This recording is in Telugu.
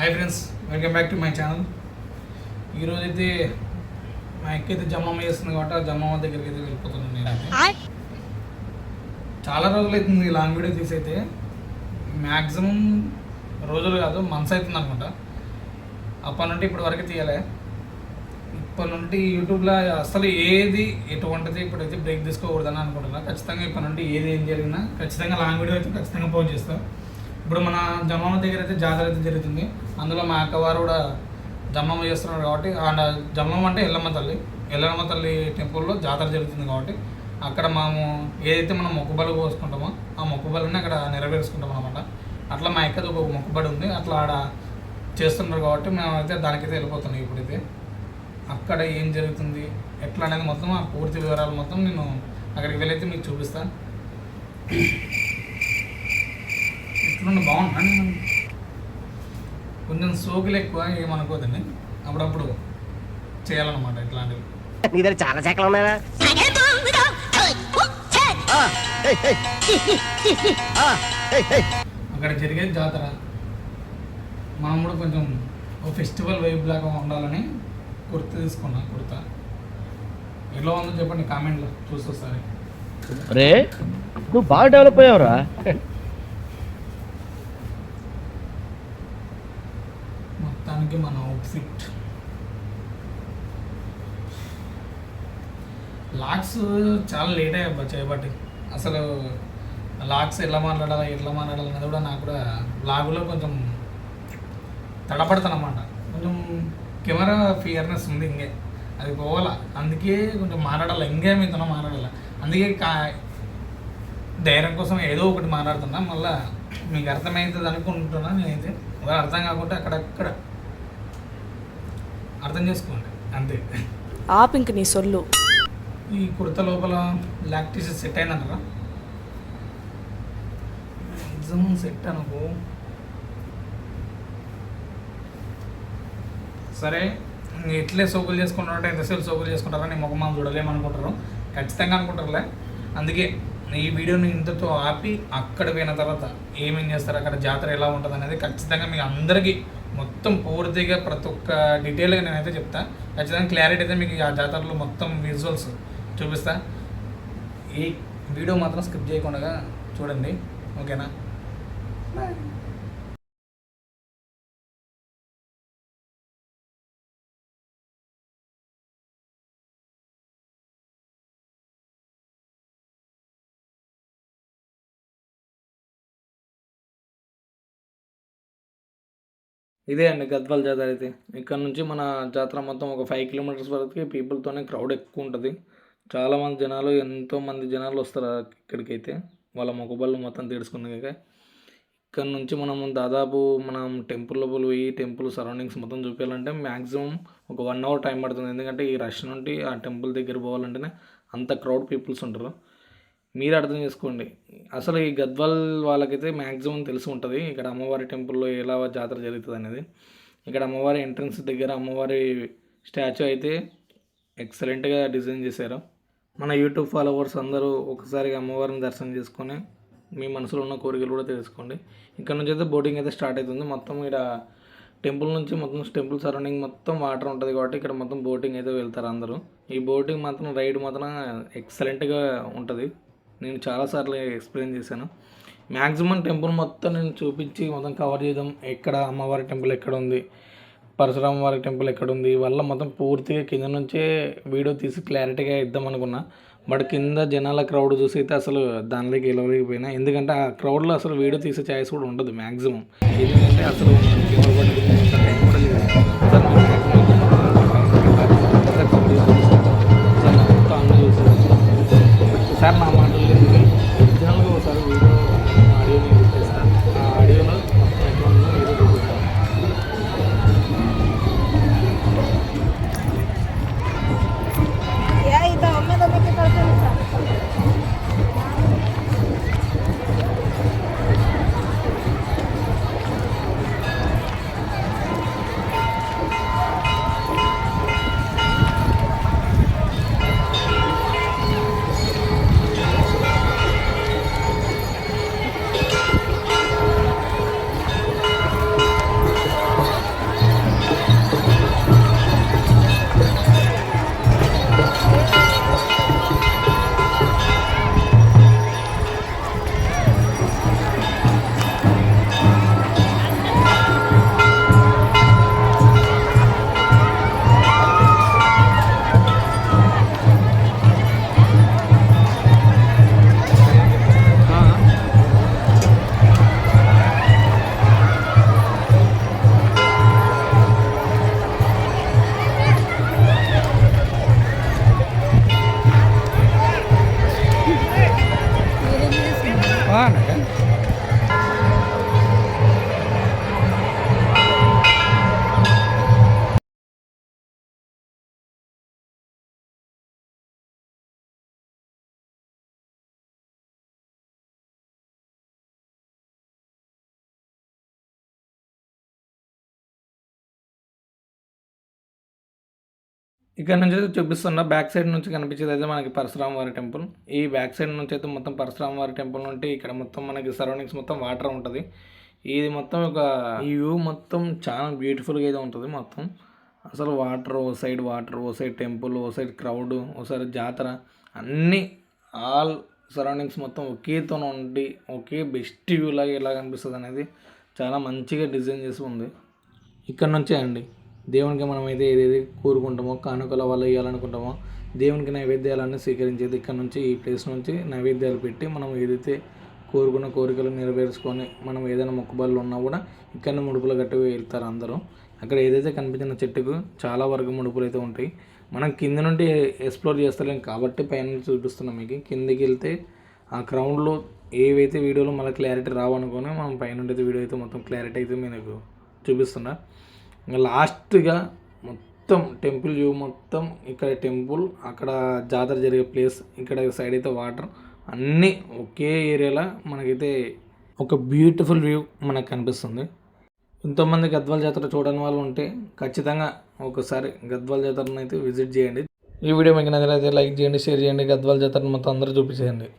Hi friends, welcome back to my channel. ఈరోజైతే మా ఎక్కైతే జమ్మమ్మ చేస్తుంది కాబట్టి ఆ జమ్మమ్మ దగ్గరికి అయితే వెళ్ళిపోతున్నాను నేనైతే. చాలా రోజులు అవుతుంది ఈ లాంగ్ వీడియో తీసైతే. మ్యాక్సిమం రోజులు కాదు, మంత్స్ అవుతుంది అనమాట. అప్పటి నుండి ఇప్పటి వరకు తీయాలి. ఇప్పటి నుండి యూట్యూబ్లో అసలు ఏది ఎటువంటిది ఇప్పుడైతే బ్రేక్ తీసుకోకూడదని అనుకుంటున్నాను. ఖచ్చితంగా ఇప్పటి నుండి ఏం జరిగినా ఖచ్చితంగా లాంగ్ వీడియో అయితే ఖచ్చితంగా పోస్ట్ చేస్తాను. ఇప్పుడు మన జమ్మమ్మ దగ్గర అయితే జాతర అయితే జరుగుతుంది. అందులో మా అక్కవారు కూడా జమ్మమ్మ చేస్తున్నారు కాబట్టి, జమ్మమ్మ అంటే ఎల్లమ్మ తల్లి టెంపుల్లో జాతర జరుగుతుంది కాబట్టి అక్కడ మేము ఏదైతే మనం మొక్కుబడులు కోసుకుంటామో ఆ మొక్కుబడులని అక్కడ నెరవేర్చుకుంటాం అనమాట. అట్లా మా అక్కది ఒక మొక్కుబడి ఉంది, అట్లా ఆడ చేస్తున్నారు కాబట్టి మేమైతే దానికైతే వెళ్ళిపోతున్నాం. ఇప్పుడైతే అక్కడ ఏం జరుగుతుంది ఎట్లా అనేది మొత్తం ఆ పూర్తి వివరాలు మొత్తం నేను అక్కడికి వెళ్ళైతే మీకు చూపిస్తాను. ఇట్లుండి బాగుంటాను. కొంచెం సోకులు ఎక్కువ ఏమనుకోదండి, అప్పుడప్పుడు చేయాలన్నమాట ఇట్లాంటివి. నీ దగ్గర చాలా శాఖలు ఉన్నాయా? అక్కడ జరిగే జాతర మనం కూడా కొంచెం ఓ ఫెస్టివల్ వైబ్ లాగా ఉండాలని కుర్తా తీసుకున్నా. కుర్తా ఎలా ఉందో చెప్పండి కామెంట్లో చూసొస్తారి. అరే నువ్వు బాగా డెవలప్ అయ్యావురా. మొత్తానికి మన అవుట్ఫిట్ లాక్స్ చాలా లేట్ అయ్యా చేయబట్టి. అసలు లాక్స్ ఎట్లా మాట్లాడాలి అనేది కూడా నాకు కూడా లాగులో కొంచెం తడపడతాను అన్నమాట. కొంచెం కెమెరా ఫియర్నెస్ ఉంది, ఇంకే అది పోవాలా. అందుకే కొంచెం మాట్లాడాలి, ఇంకేమైతే మాట్లాడాలి. అందుకే ధైర్యం కోసం ఏదో ఒకటి మాట్లాడుతున్నా. మళ్ళీ మీకు అర్థమవుతుంది అనుకుంటున్నా నేనైతే. ఒకవేళ అర్థం కాకుంటే అక్కడక్కడ అర్థం చేసుకోండి అంతే. ఆపింక నీ సొల్లు. ఈ కుర్త లోపల లాక్టీస్ సెట్ అయిందంటారా? మ్యాక్సిమం సెట్ అనుకో. సరే, ఎట్లే సోకులు చేసుకుంటారంటే ఎంతసేపు సోకులు చేసుకుంటారా, నేను ముఖం మనం చూడలేమనుకుంటారు. ఖచ్చితంగా అనుకుంటారులే. అందుకే ఈ వీడియోని ఇంతతో ఆపి అక్కడ పోయిన తర్వాత ఏమేం చేస్తారు, అక్కడ జాతర ఎలా ఉంటుంది అనేది ఖచ్చితంగా మీకు అందరికీ మొత్తం పూర్తిగా ప్రతి ఒక్క డీటెయిల్గా నేనైతే చెప్తాను. ఖచ్చితంగా క్లారిటీ అయితే మీకు ఆ జాతరలో మొత్తం విజువల్స్ చూపిస్తా. ఈ వీడియో మాత్రం స్కిప్ చేయకుండా చూడండి, ఓకేనా? ఇదే అండి గద్వాల్ జాతర అయితే. ఇక్కడ నుంచి మన జాతర మొత్తం ఒక 5 కిలోమీటర్స్ వరకు పీపుల్తోనే క్రౌడ్ ఎక్కువ ఉంటుంది. చాలామంది జనాలు, ఎంతోమంది జనాలు వస్తారు ఇక్కడికైతే వాళ్ళ మొక్కుబళ్ళు మొత్తం తీర్చుకున్నాక. ఇక్కడ నుంచి మనం టెంపుల్ లోపల పోయి టెంపుల్ సరౌండింగ్స్ మొత్తం చూపించాలంటే మ్యాక్సిమం ఒక 1 అవర్ టైం పడుతుంది. ఎందుకంటే ఈ రష్ నుండి ఆ టెంపుల్ దగ్గర పోవాలంటేనే అంత క్రౌడ్ పీపుల్స్ ఉంటారు. మీరు అర్థం చేసుకోండి. అసలు ఈ గద్వాల్ వాళ్ళకైతే మ్యాక్సిమం తెలిసి ఉంటుంది ఇక్కడ అమ్మవారి టెంపుల్లో ఎలా జాతర జరుగుతుంది అనేది. ఇక్కడ అమ్మవారి ఎంట్రన్స్ దగ్గర అమ్మవారి స్టాచ్యూ అయితే ఎక్సలెంట్గా డిజైన్ చేశారు. మన యూట్యూబ్ ఫాలోవర్స్ అందరూ ఒకసారిగా అమ్మవారిని దర్శనం చేసుకొని మీ మనసులో ఉన్న కోరికలు కూడా తెలుసుకోండి. ఇక్కడ నుంచి అయితే బోటింగ్ అయితే స్టార్ట్ అవుతుంది. మొత్తం ఇక్కడ టెంపుల్ నుంచి మొత్తం టెంపుల్ సరౌండింగ్ మొత్తం వాటర్ ఉంటుంది కాబట్టి ఇక్కడ మొత్తం బోటింగ్ అయితే వెళ్తారు అందరూ. ఈ బోటింగ్ మాత్రం రైడ్ మాత్రం ఎక్సలెంట్గా ఉంటుంది. నేను చాలాసార్లు ఎక్స్ప్లెయిన్ చేశాను. మ్యాక్సిమం టెంపుల్ మొత్తం నేను చూపించి మొత్తం కవర్ చేద్దాం. ఎక్కడ అమ్మవారి టెంపుల్ ఎక్కడ ఉంది, పరశురామ వారి టెంపుల్ ఎక్కడ ఉంది, వల్ల మొత్తం పూర్తిగా కింద నుంచే వీడియో తీసి క్లారిటీగా ఇద్దాం అనుకున్నా. బట్ కింద జనాల క్రౌడ్ చూసి అయితే అసలు దానిలోకి వెళ్ళలేకపోయినా. ఎందుకంటే ఆ క్రౌడ్లో అసలు వీడియో తీసే ఛాయిస్ కూడా ఉండదు మ్యాక్సిమం. ఎందుకంటే అసలు టైం కూడా లేదు. సార్ నా మాటలు ఒరిజినల్గా ఒకసారి వీడియో ఆడియోని పెట్టేస్తాను. ఆ ఆడియోలో ఎట్లా ఉందో ఏదో చూపిస్తాను. ఇక్కడ నుంచి అయితే చూపిస్తున్నా బ్యాక్ సైడ్ నుంచి కనిపించేది అయితే మనకి పరశురామ వారి టెంపుల్. ఈ బ్యాక్ సైడ్ నుంచి అయితే మొత్తం పరశురామ వారి టెంపుల్ నుండి ఇక్కడ మొత్తం మనకి సరౌండింగ్స్ మొత్తం వాటర్ ఉంటుంది. ఇది మొత్తం ఈ వ్యూ మొత్తం చాలా బ్యూటిఫుల్గా అయితే ఉంటుంది. మొత్తం అసలు వాటర్, ఓ సైడ్ టెంపుల్, ఓ సైడ్ క్రౌడ్, ఓ సైడ్ జాతర, అన్నీ ఆల్ సరౌండింగ్స్ మొత్తం ఒకేతో ఉండి ఒకే బెస్ట్ వ్యూ లాగా ఎలా కనిపిస్తుంది అనేది చాలా మంచిగా డిజైన్ చేసి ఉంది. ఇక్కడ నుంచే అండి దేవునికి మనం అయితే ఏదైతే కోరుకుంటామో, కానుకల వల్ల ఇవ్వాలనుకుంటామో, దేవునికి నైవేద్యాలన్నీ స్వీకరించేది ఇక్కడ నుంచి, ఈ ప్లేస్ నుంచి నైవేద్యాలు పెట్టి మనం ఏదైతే కోరుకున్న కోరికలు నెరవేర్చుకొని మనం ఏదైనా మొక్కుబడులు ఉన్నా కూడా ఇక్కడనే ముడుపులు కట్టి వెళ్తారు అందరూ. అక్కడ ఏదైతే కనిపించిన చెట్టుకు చాలా వరకు ముడుపులు అయితే ఉంటాయి. మనం కింద నుండి ఎక్స్ప్లోర్ చేస్తలేం కాబట్టి పైన నుంచి చూపిస్తున్నాం మీకు. కిందికి వెళ్తే ఆ గ్రౌండ్లో ఏవైతే వీడియోలో మళ్ళీ క్లారిటీ రావనుకొని మనం పైనుండి అయితే వీడియో అయితే మొత్తం క్లారిటీ అయితే మీకు చూపిస్తున్నా. ఇంకా లాస్ట్గా మొత్తం టెంపుల్ వ్యూ మొత్తం ఇక్కడ టెంపుల్, అక్కడ జాతర జరిగే ప్లేస్, ఇక్కడ సైడ్ అయితే వాటర్, అన్నీ ఒకే ఏరియాలో మనకైతే ఒక బ్యూటిఫుల్ వ్యూ మనకు కనిపిస్తుంది. ఎంతోమంది గద్వాల జాతర చూడని వాళ్ళు ఉంటే ఖచ్చితంగా ఒకసారి గద్వాల జాతరను అయితే విజిట్ చేయండి. ఈ వీడియో మీకు నచ్చినట్లయితే లైక్ చేయండి, షేర్ చేయండి. గద్వాల జాతరను మొత్తం అందరూ చూపించేయండి.